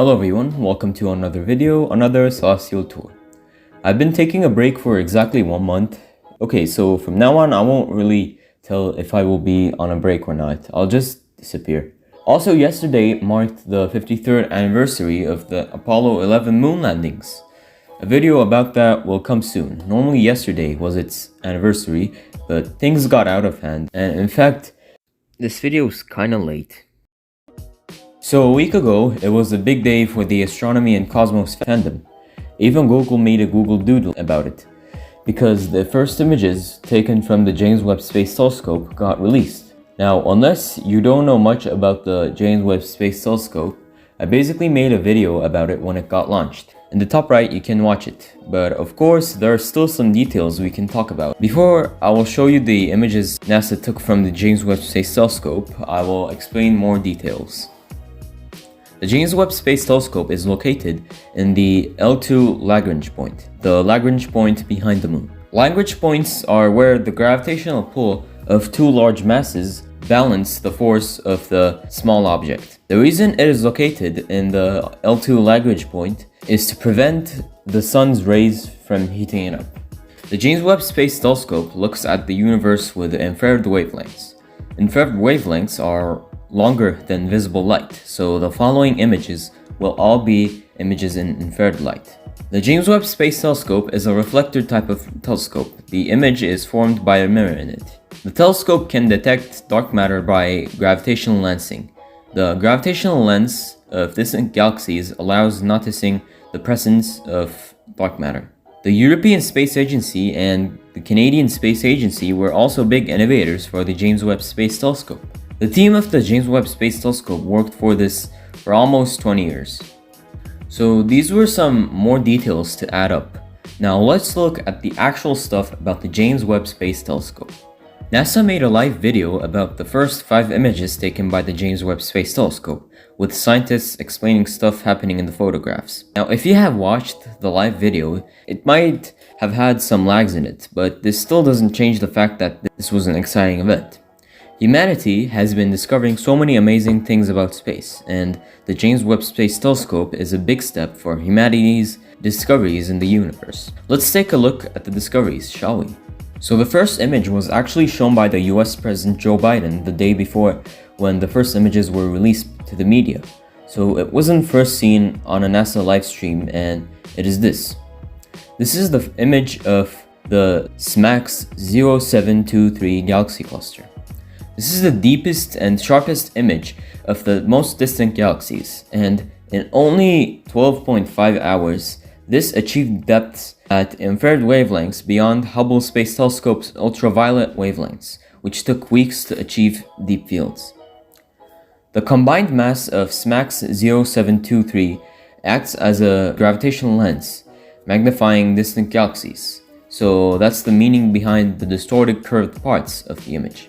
Hello everyone, welcome to another video, another celestial tour. I've been taking a break for exactly 1 month. Okay, so from now on I won't really tell if I will be on a break or not. I'll just disappear. Also, yesterday marked the 53rd anniversary of the Apollo 11 moon landings. A video about that will come soon. Normally yesterday was its anniversary, but things got out of hand, and in fact, this video is kinda late. So a week ago, it was a big day for the astronomy and cosmos fandom. Even Google made a Google Doodle about it, because the first images taken from the James Webb Space Telescope got released. Now, unless you don't know much about the James Webb Space Telescope, I basically made a video about it when it got launched. In the top right, you can watch it, but of course, there are still some details we can talk about. Before I will show you the images NASA took from the James Webb Space Telescope, I will explain more details. The James Webb Space Telescope is located in the L2 Lagrange point, the Lagrange point behind the moon. Lagrange points are where the gravitational pull of two large masses balance the force of the small object. The reason it is located in the L2 Lagrange point is to prevent the sun's rays from heating it up. The James Webb Space Telescope looks at the universe with infrared wavelengths. Infrared wavelengths are longer than visible light, so the following images will all be images in infrared light. The James Webb Space Telescope is a reflector type of telescope. The image is formed by a mirror in it. The telescope can detect dark matter by gravitational lensing. The gravitational lens of distant galaxies allows noticing the presence of dark matter. The European Space Agency and the Canadian Space Agency were also big innovators for the James Webb Space Telescope. The team of the James Webb Space Telescope worked for this for almost 20 years. So these were some more details to add up. Now let's look at the actual stuff about the James Webb Space Telescope. NASA made a live video about the first 5 images taken by the James Webb Space Telescope, with scientists explaining stuff happening in the photographs. Now, if you have watched the live video, it might have had some lags in it, but this still doesn't change the fact that this was an exciting event. Humanity has been discovering so many amazing things about space, and the James Webb Space Telescope is a big step for humanity's discoveries in the universe. Let's take a look at the discoveries, shall we? So the first image was actually shown by the US President Joe Biden the day before, when the first images were released to the media. So it wasn't first seen on a NASA live stream, and it is this. This is the image of the SMACS 0723 galaxy cluster. This is the deepest and sharpest image of the most distant galaxies, and in only 12.5 hours, this achieved depths at infrared wavelengths beyond Hubble Space Telescope's ultraviolet wavelengths, which took weeks to achieve deep fields. The combined mass of SMACS 0723 acts as a gravitational lens, magnifying distant galaxies. So that's the meaning behind the distorted curved parts of the image.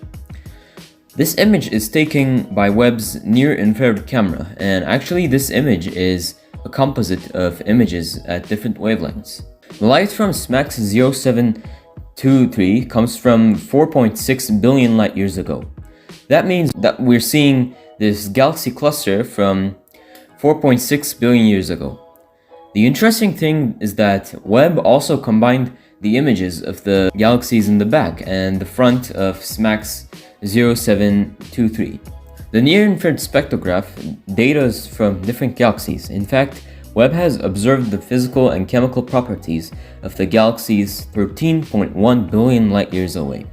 This image is taken by Webb's near-infrared camera, and actually this image is a composite of images at different wavelengths. The light from SMACS 0723 comes from 4.6 billion light years ago. That means that we're seeing this galaxy cluster from 4.6 billion years ago. The interesting thing is that Webb also combined the images of the galaxies in the back and the front of SMACS 0723. The near-infrared spectrograph data from different galaxies. In fact, Webb has observed the physical and chemical properties of the galaxies 13.1 billion light years away.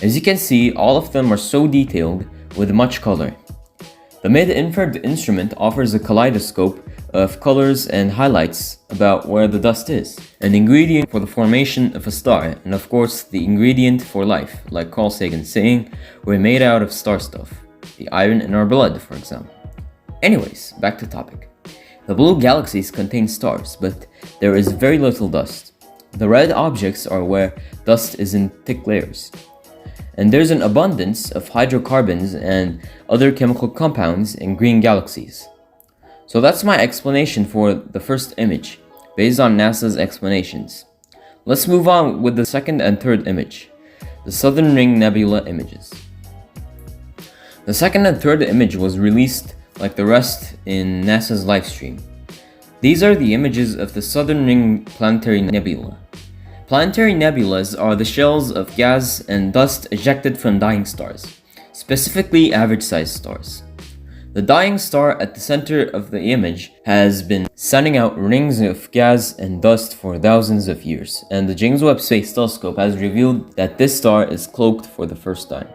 As you can see, all of them are so detailed with much color. The mid-infrared instrument offers a kaleidoscope of colors and highlights about where the dust is, an ingredient for the formation of a star, and of course the ingredient for life, like Carl Sagan saying, we're made out of star stuff, the iron in our blood, for example. Anyways, back to topic. The blue galaxies contain stars, but there is very little dust. The red objects are where dust is in thick layers. And there's an abundance of hydrocarbons and other chemical compounds in green galaxies. So that's my explanation for the first image, based on NASA's explanations. Let's move on with the second and third image, the Southern Ring Nebula images. The second and third image was released like the rest in NASA's live stream. These are the images of the Southern Ring Planetary Nebula. Planetary nebulas are the shells of gas and dust ejected from dying stars, specifically average-sized stars. The dying star at the center of the image has been sending out rings of gas and dust for thousands of years, and the James Webb Space Telescope has revealed that this star is cloaked for the first time.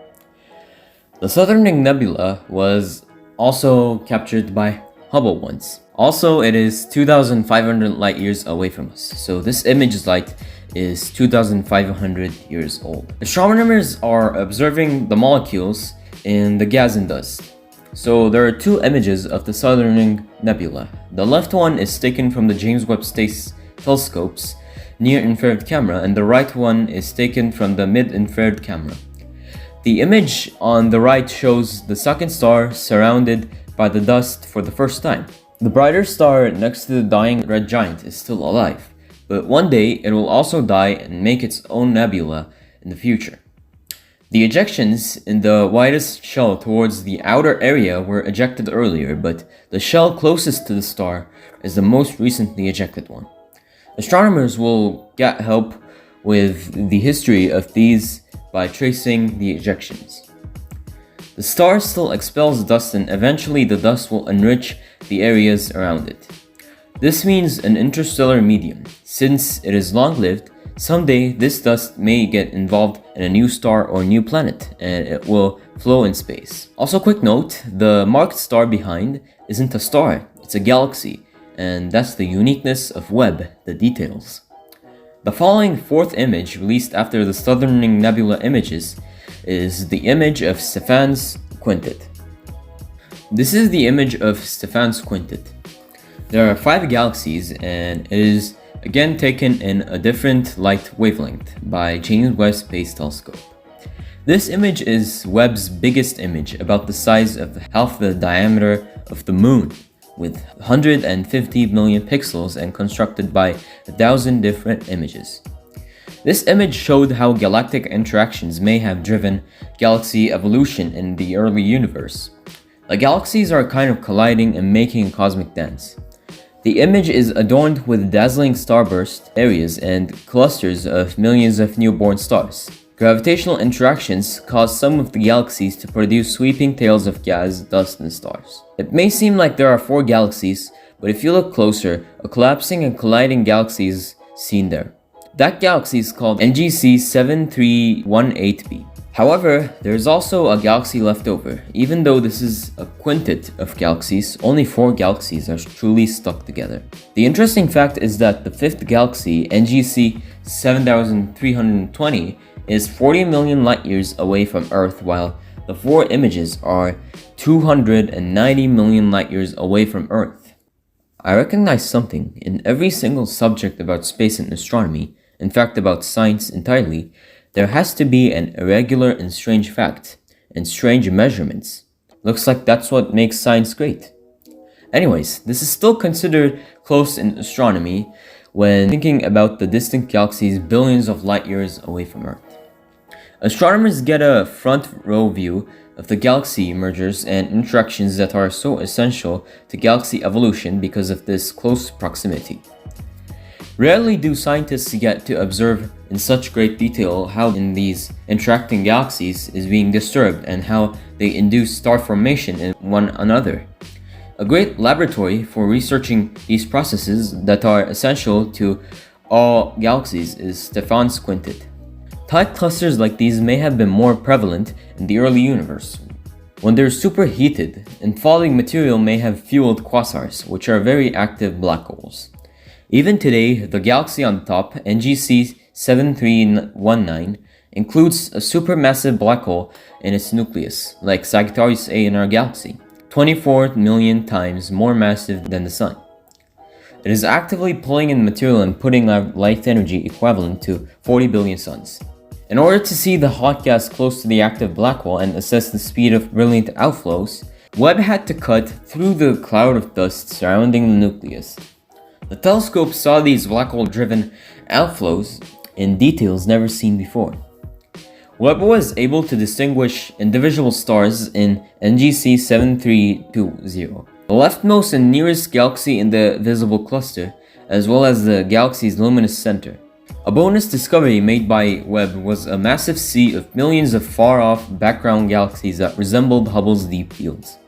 The Southern Ring Nebula was also captured by Hubble once. Also, it is 2,500 light years away from us, so this image light is 2,500 years old. Astronomers are observing the molecules in the gas and dust. So there are two images of the Southern Ring Nebula. The left one is taken from the James Webb Space Telescope's near-infrared camera, and the right one is taken from the mid-infrared camera. The image on the right shows the second star surrounded by the dust for the first time. The brighter star next to the dying red giant is still alive, but one day it will also die and make its own nebula in the future. The ejections in the widest shell towards the outer area were ejected earlier, but the shell closest to the star is the most recently ejected one. Astronomers will get help with the history of these by tracing the ejections. The star still expels dust, and eventually the dust will enrich the areas around it. This means an interstellar medium. Since it is long-lived, someday this dust may get involved in a new star or new planet, and it will flow in space. Also, quick note, the marked star behind isn't a star, it's a galaxy, and that's the uniqueness of Webb, the details. The following fourth image, released after the Southern Ring Nebula images, is the image of Stephan's Quintet. This is the image of Stephan's Quintet. There are 5 galaxies, and it is again taken in a different light wavelength by James Webb Space Telescope. This image is Webb's biggest image, about the size of half the diameter of the moon, with 150 million pixels and constructed by 1,000 different images. This image showed how galactic interactions may have driven galaxy evolution in the early universe. The galaxies are kind of colliding and making a cosmic dance. The image is adorned with dazzling starburst areas and clusters of millions of newborn stars. Gravitational interactions cause some of the galaxies to produce sweeping tails of gas, dust, and stars. It may seem like there are 4 galaxies, but if you look closer, a collapsing and colliding galaxy is seen there. That galaxy is called NGC 7318b. However, there is also a galaxy left over. Even though this is a quintet of galaxies, only 4 galaxies are truly stuck together. The interesting fact is that the 5th galaxy, NGC 7320, is 40 million light years away from Earth, while the 4 images are 290 million light years away from Earth. I recognize something. In every single subject about space and astronomy, in fact about science entirely, there has to be an irregular and strange fact, and strange measurements. Looks like that's what makes science great. Anyways, this is still considered close in astronomy when thinking about the distant galaxies billions of light years away from Earth. Astronomers get a front row view of the galaxy mergers and interactions that are so essential to galaxy evolution because of this close proximity. Rarely do scientists get to observe in such great detail how in these interacting galaxies is being disturbed and how they induce star formation in one another. A great laboratory for researching these processes that are essential to all galaxies is Stephan's Quintet. Tight clusters like these may have been more prevalent in the early universe, when they're superheated, and falling material may have fueled quasars, which are very active black holes. Even today, the galaxy on top, NGC 7319, includes a supermassive black hole in its nucleus, like Sagittarius A in our galaxy, 24 million times more massive than the Sun. It is actively pulling in material and putting out light energy equivalent to 40 billion suns. In order to see the hot gas close to the active black hole and assess the speed of brilliant outflows, Webb had to cut through the cloud of dust surrounding the nucleus. The telescope saw these black hole-driven outflows in details never seen before. Webb was able to distinguish individual stars in NGC 7320, the leftmost and nearest galaxy in the visible cluster, as well as the galaxy's luminous center. A bonus discovery made by Webb was a massive sea of millions of far-off background galaxies that resembled Hubble's deep fields.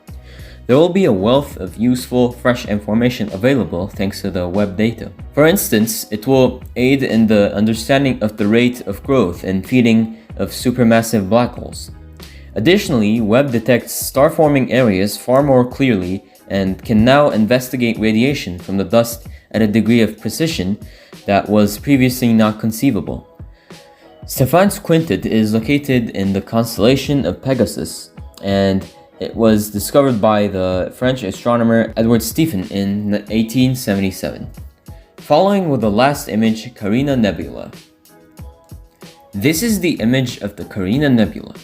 There will be a wealth of useful, fresh information available thanks to the Webb data. For instance, it will aid in the understanding of the rate of growth and feeding of supermassive black holes. Additionally, Webb detects star-forming areas far more clearly and can now investigate radiation from the dust at a degree of precision that was previously not conceivable. Stephan's Quintet is located in the constellation of Pegasus, and it was discovered by the French astronomer Edward Stephan in 1877. Following with the last image, Carina Nebula. This is the image of the Carina Nebula.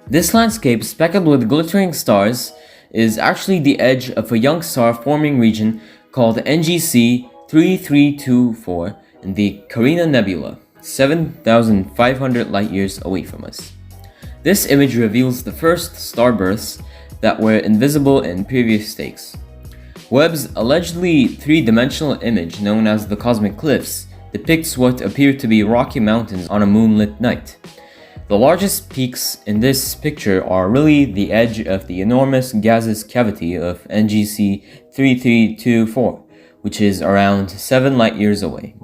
This landscape, speckled with glittering stars, is actually the edge of a young star forming region called NGC 3324 in the Carina Nebula, 7,500 light-years away from us. This image reveals the first star bursts that were invisible in previous takes. Webb's allegedly three-dimensional image, known as the cosmic cliffs, depicts what appear to be rocky mountains on a moonlit night. The largest peaks in this picture are really the edge of the enormous gaseous cavity of NGC 3324, which is around 7 light-years away.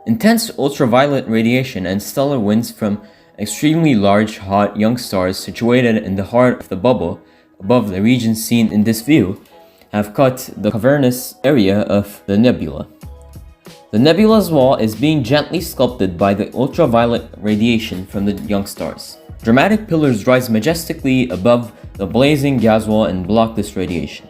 Intense ultraviolet radiation and stellar winds from extremely large, hot, young stars situated in the heart of the bubble above the region seen in this view have cut the cavernous area of the nebula. The nebula's wall is being gently sculpted by the ultraviolet radiation from the young stars. Dramatic pillars rise majestically above the blazing gas wall and block this radiation.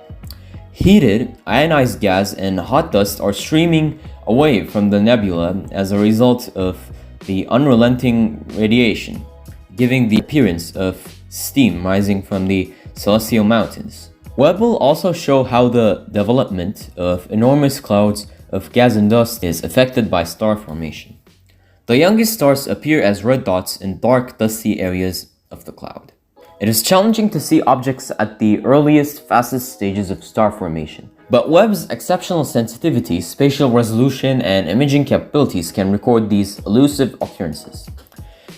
Heated, ionized gas and hot dust are streaming away from the nebula as a result of the unrelenting radiation, giving the appearance of steam rising from the celestial mountains. Webb will also show how the development of enormous clouds of gas and dust is affected by star formation. The youngest stars appear as red dots in dark, dusty areas of the cloud. It is challenging to see objects at the earliest, fastest stages of star formation, but Webb's exceptional sensitivity, spatial resolution, and imaging capabilities can record these elusive occurrences.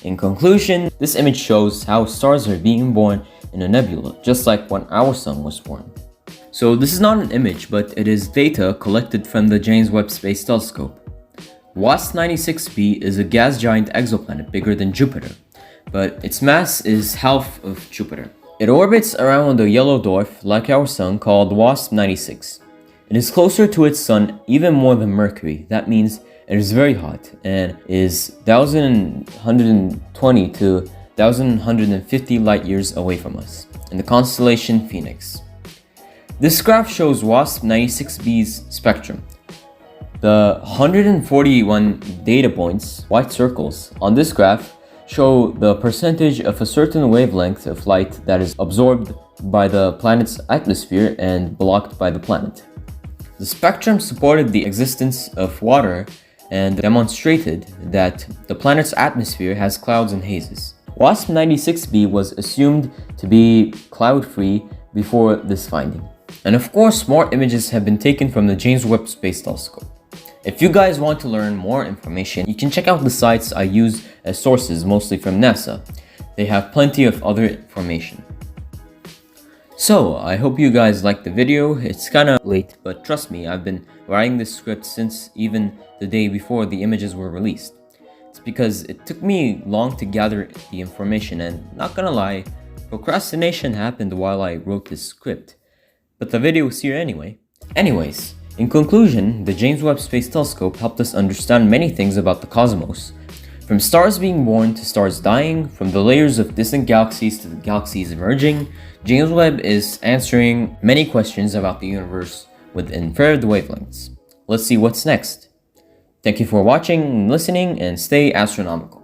In conclusion, this image shows how stars are being born in a nebula, just like when our sun was born. So this is not an image, but it is data collected from the James Webb Space Telescope. Wasp-96b is a gas giant exoplanet bigger than Jupiter, but its mass is half of Jupiter. It orbits around a yellow dwarf like our sun called Wasp-96. It is closer to its sun even more than Mercury. That means it is very hot and is 1,120 to 1,150 light-years away from us in the constellation Phoenix. This graph shows Wasp-96b's spectrum. The 141 data points, white circles, on this graph show the percentage of a certain wavelength of light that is absorbed by the planet's atmosphere and blocked by the planet. The spectrum supported the existence of water and demonstrated that the planet's atmosphere has clouds and hazes. Wasp-96b was assumed to be cloud-free before this finding. And of course, more images have been taken from the James Webb Space Telescope. If you guys want to learn more information, you can check out the sites I use as sources, mostly from NASA. They have plenty of other information. So, I hope you guys liked the video. It's kinda late, but trust me, I've been writing this script since even the day before the images were released. It's because it took me long to gather the information, and not gonna lie, procrastination happened while I wrote this script. But the video is here anyway. Anyways, in conclusion, the James Webb Space Telescope helped us understand many things about the cosmos. From stars being born to stars dying, from the layers of distant galaxies to the galaxies emerging, James Webb is answering many questions about the universe with infrared wavelengths. Let's see what's next. Thank you for watching and listening, and stay astronomical.